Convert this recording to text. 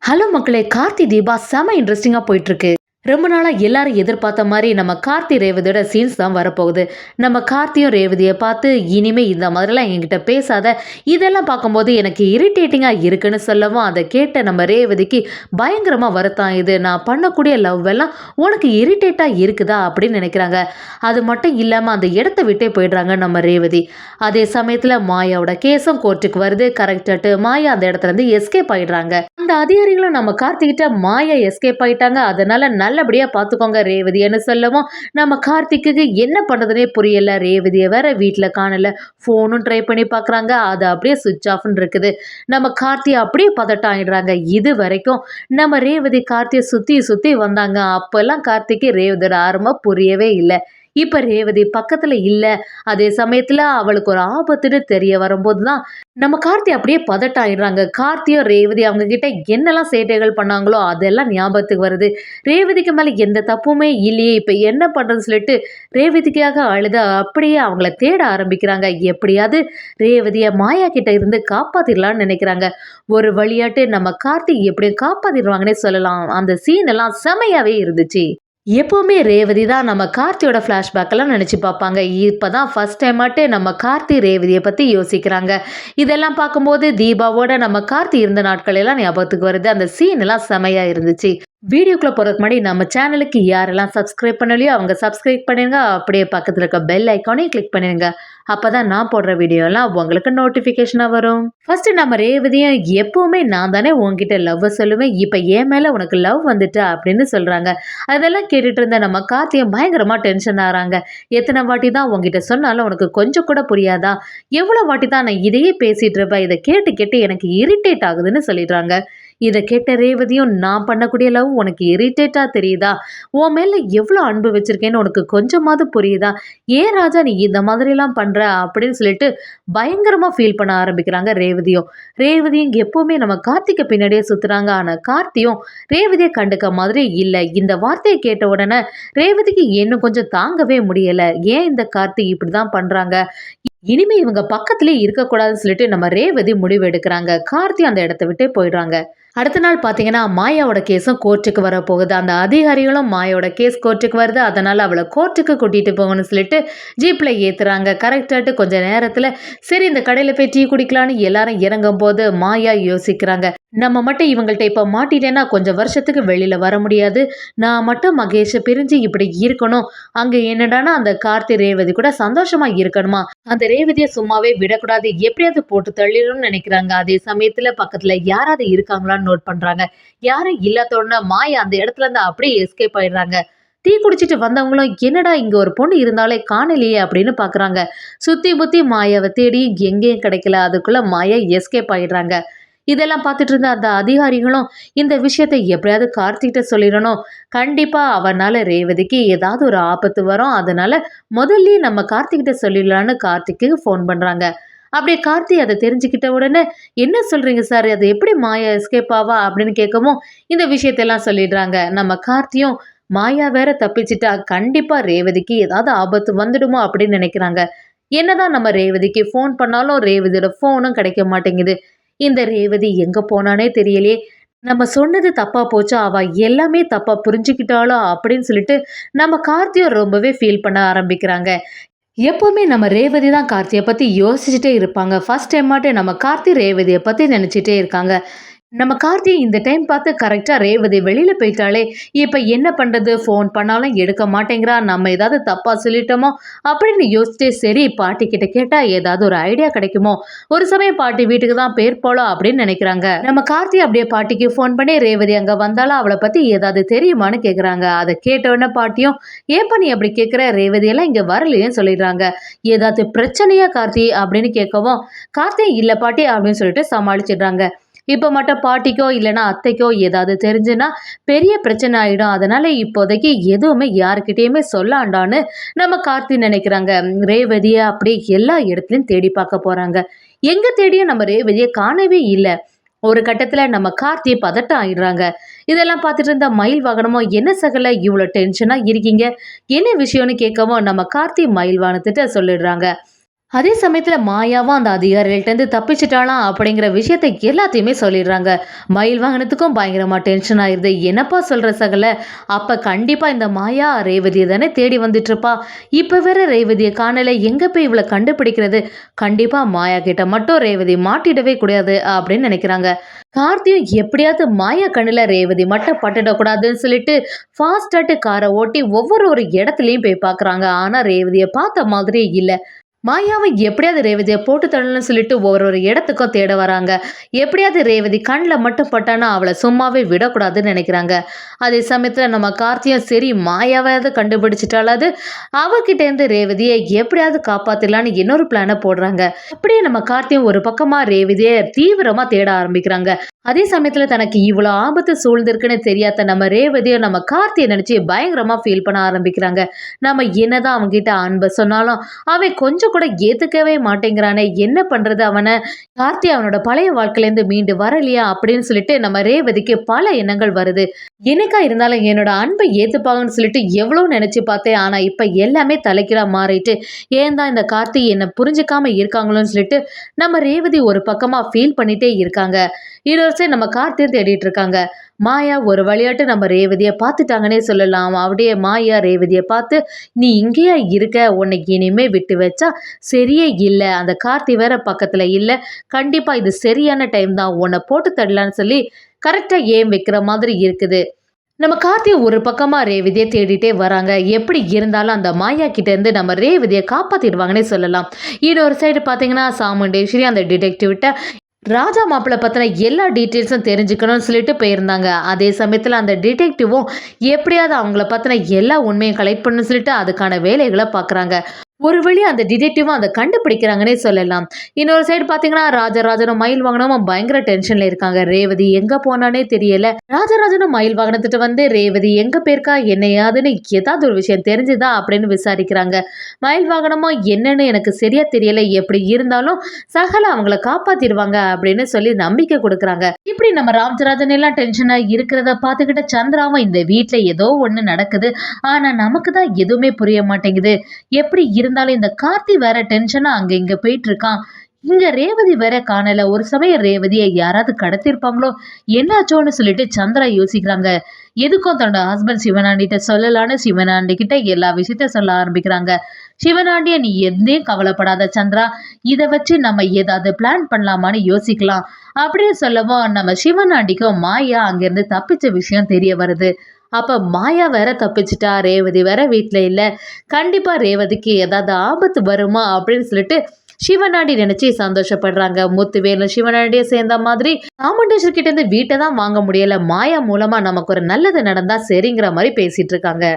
Hello மக்களே! கார்த்தி தீபா செம இன்ட்ரெஸ்டிங்கா போயிட்டுருக்கு. ரொம்ப நாளா எல்லாரும் எதிர்பார்த்த மாரி நம்ம கார்த்தி ரேவதியோட சீன்ஸ் தான் வரப்போகுது. நம்ம கார்த்தியும் ரேவதிய பார்த்து, "இனிமே இந்த மாதிரிலாம் என்கிட்ட பேசாத. இதெல்லாம் பார்க்கும்போது எனக்கு இரிட்டேட்டிங்கா இருக்குன்னு" சொல்லவும், அத கேட்ட நம்ம ரேவதிக்கு பயங்கரமா வருத்தம் ஆயுது. "நான் பண்ணக்கூடிய லவ் எல்லாம் உனக்கு இரிட்டேட்டா இருக்குதா?" அப்படின்னு நினைக்கிறாங்க. அது மட்டும் இல்லாம அந்த இடத்த விட்டே போயிடுறாங்க நம்ம ரேவதி. அதே சமயத்துல மாயாவோட கேஸும் கோர்ட்டுக்கு வருது. கரெக்டாட்டு மாயா அந்த இடத்துலருந்து எஸ்கேப் ஆயிடுறாங்க. அந்த அதிகாரிகளும் நம்ம கார்த்திகிட்ட மாயா எஸ்கேப் ஆயிட்டாங்க. அதனால நல்லபடியா பார்த்துக்கோங்க ரேவதின்னு சொல்லவும், நம்ம கார்த்திக்குக்கு என்ன பண்றதுன்னே புரியல. ரேவதிய வேற வீட்ல காணல. ஃபோனும் ட்ரை பண்ணி பார்க்குறாங்க. அது அப்படியே ஸ்விட்ச் ஆஃப்ன்னு இருக்குது. நம்ம கார்த்தி அப்படியே பதட்டம் ஆயிடுறாங்க. இது வரைக்கும் நம்ம ரேவதி கார்த்திய சுத்தி சுத்தி வந்தாங்க. அப்பல்லாம் கார்த்திக்கு ரேவதியோட அருமை புரியவே இல்ல. இப்ப ரேவதி பக்கத்துல இல்ல. அதே சமயத்துல அவளுக்கு ஒரு ஆபத்துன்னு தெரிய வரும்போது தான் நம்ம கார்த்தி அப்படியே பதட்டம் ஆயிடுறாங்க. கார்த்தியும் ரேவதி அவங்க கிட்ட என்னெல்லாம் சேட்டைகள் பண்ணாங்களோ அதெல்லாம் ஞாபகத்துக்கு வருது. ரேவதிக்கு மேல எந்த தப்புமே இல்லையே, இப்ப என்ன பண்றதுன்னு சொல்லிட்டு ரேவதிக்காக அழுத அப்படியே அவங்கள தேட ஆரம்பிக்கிறாங்க. எப்படியாவது ரேவதிய மாயா கிட்ட இருந்து காப்பாத்திடலாம்னு நினைக்கிறாங்க. ஒரு வழியாட்டு நம்ம கார்த்தி எப்படியும் காப்பாத்திடுவாங்கன்னே சொல்லலாம். அந்த சீன் எல்லாம் செமையாவே இருந்துச்சு. எப்பவுமே ரேவதி தான் நம்ம கார்த்தியோட ஃப்ளாஷ்பேக் எல்லாம் நினைச்சு பார்ப்பாங்க. இப்பதான் ஃபர்ஸ்ட் டைமாட்டு நம்ம கார்த்தி ரேவதியை பத்தி யோசிக்கிறாங்க. இதெல்லாம் பார்க்கும்போது தீபாவோட நம்ம கார்த்தி இருந்த நாட்கள் எல்லாம் ஞாபகத்துக்கு வருது. அந்த சீன் எல்லாம் செமையா இருந்துச்சு. வீடியோக்குள்ள போறதுக்கு முன்னாடி நம்ம சேனலுக்கு யாரெல்லாம் சப்ஸ்கிரைப் பண்ணலையோ அவங்க சப்ஸ்கிரைப் பண்ணிருங்க. அப்படியே பக்கத்துல இருக்க பெல் ஐக்கானையும் கிளிக் பண்ணிருங்க. அப்பதான் நான் போடுற வீடியோ எல்லாம் உங்களுக்கு நோட்டிபிகேஷனா வரும். ஃபர்ஸ்ட் நம்ம ரேவதியும் எப்பவுமே நான் தானே உன்கிட்ட லவ் சொல்லுவேன், இப்ப என் மேல உனக்கு லவ் வந்துட்டா அப்படின்னு சொல்றாங்க. அதெல்லாம் கேட்டுட்டு இருந்த நம்ம கார்த்தியும் பயங்கரமா டென்ஷன் ஆறாங்க. எத்தனை வாட்டி தான் உன்கிட்ட சொன்னாலும் உனக்கு கொஞ்சம் கூட புரியாதா? எவ்வளவு வாட்டி தான் நான் இதையே பேசிட்டு இருப்பேன், இதை கேட்டு கேட்டு எனக்கு இரிட்டேட் ஆகுதுன்னு சொல்லிடுறாங்க. இதை கேட்ட ரேவதியும், நான் பண்ணக்கூடிய லவ் உனக்கு இரிட்டேட்டா தெரியுதா? உன் மேல எவ்வளோ அன்பு வச்சிருக்கேன்னு உனக்கு கொஞ்சமாவது புரியுதா? ஏன் ராஜா நீ இந்த மாதிரிலாம் பண்ற அப்படின்னு சொல்லிட்டு பயங்கரமா ஃபீல் பண்ண ஆரம்பிக்கிறாங்க ரேவதியும். ரேவதியும் எப்பவுமே நம்ம கார்த்திக்கு பின்னாடியே சுத்துறாங்க. ஆனா கார்த்தியும் ரேவதியை கண்டுக்க மாதிரி இல்லை. இந்த வார்த்தையை கேட்ட உடனே ரேவதிக்கு இன்னும் கொஞ்சம் தாங்கவே முடியல. ஏன் இந்த கார்த்தி இப்படிதான் பண்றாங்க? இனிமே இவங்க பக்கத்திலே இருக்கக்கூடாதுன்னு சொல்லிட்டு நம்ம ரேவதி முடிவு எடுக்கிறாங்க. கார்த்தி அந்த இடத்த விட்டே போயிடுறாங்க. அடுத்த நாள் பார்த்தீங்கன்னா மாயாவோட கேஸும் கோர்ட்டுக்கு வர போகுது. அந்த அதிகாரிகளும் மாயாவோட கேஸ் கோர்ட்டுக்கு வருது. அதனால அவளை கோர்ட்டுக்கு கூட்டிட்டு போகணும்னு சொல்லிட்டு ஜீப்ல ஏத்துறாங்க. கரெக்டாட்டு கொஞ்ச நேரத்துல சரி இந்த கடையில போய் டீ குடிக்கலான்னு எல்லாரும் இறங்கும் போது மாயா யோசிக்கிறாங்க. நம்ம மட்டும் இவங்கள்ட்ட இப்ப மாட்டிட்டேன்னா கொஞ்சம் வருஷத்துக்கு வெளியில வர முடியாது. நான் மட்டும் மகேஷை பிரிஞ்சு இப்படி இருக்கணும். அங்க என்னடானா அந்த கார்த்தி ரேவதி கூட சந்தோஷமா இருக்கணுமா? அந்த ரேவதியை சும்மாவே விடக்கூடாது. எப்படியாவது போட்டு தள்ளிடணும்னு நினைக்கிறாங்க. அதே சமயத்துல பக்கத்துல யாராவது இருக்காங்களான்னு நோட் பண்றாங்க. யாரும் இல்லாத உடனே மாயா அந்த இடத்துல இருந்து அப்படியே எஸ்கேப் ஆயிடுறாங்க. டீ குடிச்சிட்டு வந்தவங்களும் என்னடா இங்க ஒரு பொண்ணு இருந்தாலே காணலையே அப்படின்னு பாக்குறாங்க. சுத்தி புத்தி மாயாவை தேடி எங்கேயும் கிடைக்கல. அதுக்குள்ள மாயா எஸ்கேப் ஆயிடுறாங்க. இதெல்லாம் பார்த்துட்டு இருந்த அந்த அதிகாரிகளும் இந்த விஷயத்தை எப்படியாவது கார்த்திகிட்ட சொல்லிடணும். கண்டிப்பா அவனால ரேவதிக்கு ஏதாவது ஒரு ஆபத்து வரும். அதனால முதல்ல நம்ம கார்த்திகிட்ட சொல்லிடலான்னு கார்த்திக்கு ஃபோன் பண்றாங்க. அப்படியே கார்த்தி அதை தெரிஞ்சுக்கிட்ட உடனே, என்ன சொல்றீங்க சார், அது எப்படி மாயா எஸ்கேப் ஆவா அப்படின்னு கேட்கவும் இந்த விஷயத்தெல்லாம் சொல்லிடுறாங்க. நம்ம கார்த்தியும் மாயா வேற தப்பிச்சிட்டா, கண்டிப்பா ரேவதிக்கு ஏதாவது ஆபத்து வந்துடுமோ அப்படின்னு நினைக்கிறாங்க. என்னதான் நம்ம ரேவதிக்கு ஃபோன் பண்ணாலும் ரேவதியோட ஃபோனும் கிடைக்க மாட்டேங்குது. இந்த ரேவதி எங்க போனானே தெரியலையே, நம்ம சொன்னது தப்பா போச்சா, அவ எல்லாமே தப்பா புரிஞ்சுக்கிட்டாளோ அப்படின்னு சொல்லிட்டு நம்ம கார்த்தியும் ரொம்பவே ஃபீல் பண்ண ஆரம்பிக்கிறாங்க. எப்பவுமே நம்ம ரேவதி தான் கார்த்தியை பத்தி யோசிச்சுட்டே இருப்பாங்க. ஃபர்ஸ்ட் டைமாட்டு நம்ம கார்த்தி ரேவதியை பத்தி நினைச்சிட்டே இருக்காங்க. நம்ம கார்த்தி இந்த டைம் பார்த்து கரெக்டா ரேவதி வெளியில போயிட்டாலே, இப்ப என்ன பண்றது? ஃபோன் பண்ணாலும் எடுக்க மாட்டேங்கிறா, நம்ம ஏதாவது தப்பா சொல்லிட்டோமோ அப்படின்னு யோசிச்சுட்டு சரி பாட்டி கிட்ட கேட்டா ஏதாவது ஒரு ஐடியா கிடைக்குமோ, ஒரு சமயம் பாட்டி வீட்டுக்கு தான் பேர் போலாம் அப்படின்னு நினைக்கிறாங்க. நம்ம கார்த்தி அப்படியே பாட்டிக்கு ஃபோன் பண்ணி ரேவதி அங்க வந்தாலும் அவளை பத்தி ஏதாவது தெரியுமான்னு கேக்குறாங்க. அதை கேட்ட உடனே பாட்டியும் ஏன் பண்ணி அப்படி கேட்குற, ரேவதி எல்லாம் இங்க வரலையேன்னு சொல்லிடுறாங்க. ஏதாவது பிரச்சனையா கார்த்தி அப்படின்னு கேட்கவும் கார்த்தி இல்ல பாட்டி அப்படின்னு சொல்லிட்டு சமாளிச்சிடுறாங்க. இப்போ மட்டும் பாட்டிக்கோ இல்லைன்னா அத்தைக்கோ ஏதாவது தெரிஞ்சுன்னா பெரிய பிரச்சனை ஆயிடும். அதனால இப்போதைக்கு எதுவுமே யாருக்கிட்டேயுமே சொல்லாண்டான்னு நம்ம கார்த்தி நினைக்கிறாங்க. ரேவதியை அப்படியே எல்லா இடத்துலையும் தேடி பார்க்க போறாங்க. எங்க தேடியும் நம்ம ரேவதியை காணவே இல்லை. ஒரு கட்டத்துல நம்ம கார்த்தி பதட்டம் ஆயிடுறாங்க. இதெல்லாம் பார்த்துட்டு இருந்த மயில் வாகனமோ என்ன சகல இவ்வளோ டென்ஷனா இருக்கீங்க, என்ன விஷயம்னு கேட்கவும் நம்ம கார்த்தி மயில் வாகனத்திட்ட சொல்லிடுறாங்க. அதே சமயத்துல மாயாவும் அந்த அதிகாரிகள்ட்ட இருந்து தப்பிச்சிட்டாளாம் அப்படிங்கிற விஷயத்தை எல்லாத்தையுமே சொல்லிடுறாங்க. மயில் வாகனத்துக்கும் பயங்கரமா டென்ஷன் ஆயிருது. என்னப்பா சொல்ற சகல? அப்ப கண்டிப்பா இந்த மாயா ரேவதியை தானே தேடி வந்துட்டு இருப்பா. இப்ப வேற ரேவதியை காணல, எங்க போய் இவளை கண்டுபிடிக்கிறது? கண்டிப்பா மாயா கிட்ட மட்டும் ரேவதி மாட்டிடவே கூடாது அப்படின்னு நினைக்கிறாங்க. கார்த்தியும் எப்படியாவது மாயா கண்ணுல ரேவதி மட்டும் பட்டுடக்கூடாதுன்னு சொல்லிட்டு ஃபாஸ்டாட்டு காரை ஓட்டி ஒரு இடத்துலயும் போய் பாக்குறாங்க. ஆனா ரேவதியை பார்த்த மாதிரியே இல்ல. மாயாவை எப்படியாவது ரேவதியை போட்டு தள்ளணும்னு சொல்லிட்டு ஒரு இடத்துக்கும் தேட வராங்க. எப்படியாவது ரேவதி கண்ணில் மட்டும் பட்டானா அவளை சும்மாவே விடக்கூடாதுன்னு நினைக்கிறாங்க. அதே சமயத்தில் நம்ம கார்த்தியும் சரி மாயாவாவது கண்டுபிடிச்சிட்டாலாவது அவகிட்ட இருந்து ரேவதியை எப்படியாவது காப்பாத்திடலான்னு இன்னொரு பிளானை போடுறாங்க. அப்படியே நம்ம கார்த்தியும் ஒரு பக்கமா ரேவதியை தீவிரமா தேட ஆரம்பிக்கிறாங்க. அதே சமயத்துல தனக்கு இவ்வளவு ஆபத்து சூழ்ந்திருக்குன்னு தெரியாத நம்ம ரேவதியை நம்ம கார்த்தியை நினைச்சு பயங்கரமா ஃபீல் பண்ண ஆரம்பிக்கிறாங்க. நம்ம என்னதான் அவங்க கிட்ட அன்பை சொன்னாலும் அவன் கொஞ்சம் கூட ஏத்துக்கவே மாட்டேங்கிறானே, என்ன பண்றது அவனை? கார்த்தி அவனோட பழைய வாழ்க்கையிலேருந்து மீண்டு வரலையா அப்படின்னு சொல்லிட்டு நம்ம ரேவதிக்கு பல எண்ணங்கள் வருது. எனக்கா இருந்தாலும் என்னோட அன்பை ஏத்துப்பாங்கன்னு சொல்லிட்டு எவ்வளவு நினைச்சு பார்த்தேன். ஆனா இப்ப எல்லாமே தலைக்கீழா மாறிட்டு ஏன் தான் இந்த கார்த்தி என்னை புரிஞ்சுக்காம இருக்காங்களோன்னு சொல்லிட்டு நம்ம ரேவதி ஒரு பக்கமா ஃபீல் பண்ணிட்டே இருக்காங்க. இன்னொரு சைடு நம்ம கார்த்தியை தேடிட்டு இருக்காங்க. மாயா ஒரு விளையாட்டு நம்ம ரேவதியை பார்த்துட்டாங்கன்னே சொல்லலாம். அப்படியே மாயா ரேவதியை பார்த்து நீ இங்கேயா இருக்க, உன்னைக்கு இனிமே விட்டு வச்சா சரியே இல்லை, அந்த கார்த்தி வேற பக்கத்துல இல்லை, கண்டிப்பா இது சரியான டைம் தான் உன்னை போட்டு தடலான்னு சொல்லி கரெக்டா ஏம் வைக்கிற மாதிரி இருக்குது. நம்ம கார்த்தி ஒரு பக்கமா ரேவதியை தேடிட்டே வராங்க. எப்படி இருந்தாலும் அந்த மாயா கிட்ட இருந்து நம்ம ரேவதியை காப்பாத்திடுவாங்கன்னே சொல்லலாம். இன்னொரு சைடு பாத்தீங்கன்னா சாமுண்டேஸ்வரி அந்த டிடெக்டிவ்கிட்ட ராஜா மாப்பிள்ளை பற்றின எல்லா டீட்டெயில்ஸும் தெரிஞ்சுக்கணும்னு சொல்லிட்டு போயிருந்தாங்க. அதே சமயத்தில் அந்த டிடெக்டிவும் எப்படியாவது அவங்கள பற்றின எல்லா உண்மையும் கலெக்ட் பண்ணணும்னு சொல்லிட்டு அதுக்கான வேலைகளை பார்க்குறாங்க. ஒரு வழி அந்த டிடெக்டிவும் அதை கண்டுபிடிக்கிறாங்கன்னே சொல்லலாம். இன்னொரு சைடு பார்த்தீங்கன்னா ராஜராஜனும் மயில் வாகனமும் பயங்கர டென்ஷன்ல இருக்காங்க. ரேவதி எங்க போனானே தெரியல. ராஜராஜனும் மயில் வாகனத்திட்ட வந்து ரேவதி எங்க போயிருக்கா என்னையாதுன்னு ஏதாவது ஒரு விஷயம் தெரிஞ்சுதா அப்படின்னு விசாரிக்கிறாங்க. மயில் வாகனமும் என்னன்னு எனக்கு சரியா தெரியல, எப்படி இருந்தாலும் சகல அவங்கள காப்பாத்திடுவாங்க அப்படின்னு சொல்லி நம்பிக்கை கொடுக்குறாங்க. இப்படி நம்ம ராஜராஜன் எல்லாம் டென்ஷனா இருக்கிறத பார்த்துக்கிட்ட சந்திராவும் இந்த வீட்டுல ஏதோ ஒண்ணு நடக்குது, ஆனா நமக்கு தான் எதுவுமே புரிய மாட்டேங்குது, எப்படி இருந்தாலும் இந்த கார்த்தி வேற டென்ஷனா அங்க இங்க போயிட்டு இருக்கான், இங்க ரேவதி வேற காணல, ஒரு சமயம் ரேவதியை யாராவது கடத்திருப்பாங்களோ, என்னாச்சோன்னு சொல்லிட்டு சந்திரா யோசிக்கிறாங்க. எதுக்கும் தன்னோட ஹஸ்பண்ட் சிவனாண்டிட்ட சொல்லலான்னு சிவனாண்டி கிட்ட எல்லா விஷயத்த சொல்ல ஆரம்பிக்கிறாங்க. சிவனாண்டிய நீ எதையும் கவலைப்படாத சந்திரா, இதை வச்சு நம்ம ஏதாவது பிளான் பண்ணலாமான்னு யோசிக்கலாம் அப்படின்னு சொல்லவும் நம்ம சிவனாண்டிக்கும் மாயா அங்கிருந்து தப்பிச்ச விஷயம் தெரிய வருது. அப்ப மாயா வேற தப்பிச்சிட்டா, ரேவதி வேற வீட்டுல இல்ல, கண்டிப்பா ரேவதிக்கு ஏதாவது ஆபத்து வருமா அப்படின்னு சொல்லிட்டு சிவனாண்டி நினைச்சு சந்தோஷப்படுறாங்க. முத்துவேலு சிவனாண்டிய சேர்ந்த மாதிரி சாமுண்டேஸ்வரி கிட்ட இருந்து வீட்டை தான் வாங்க முடியல, மாயா மூலமா நமக்கு ஒரு நல்லது நடந்தா சரிங்கிற மாதிரி பேசிட்டு இருக்காங்க.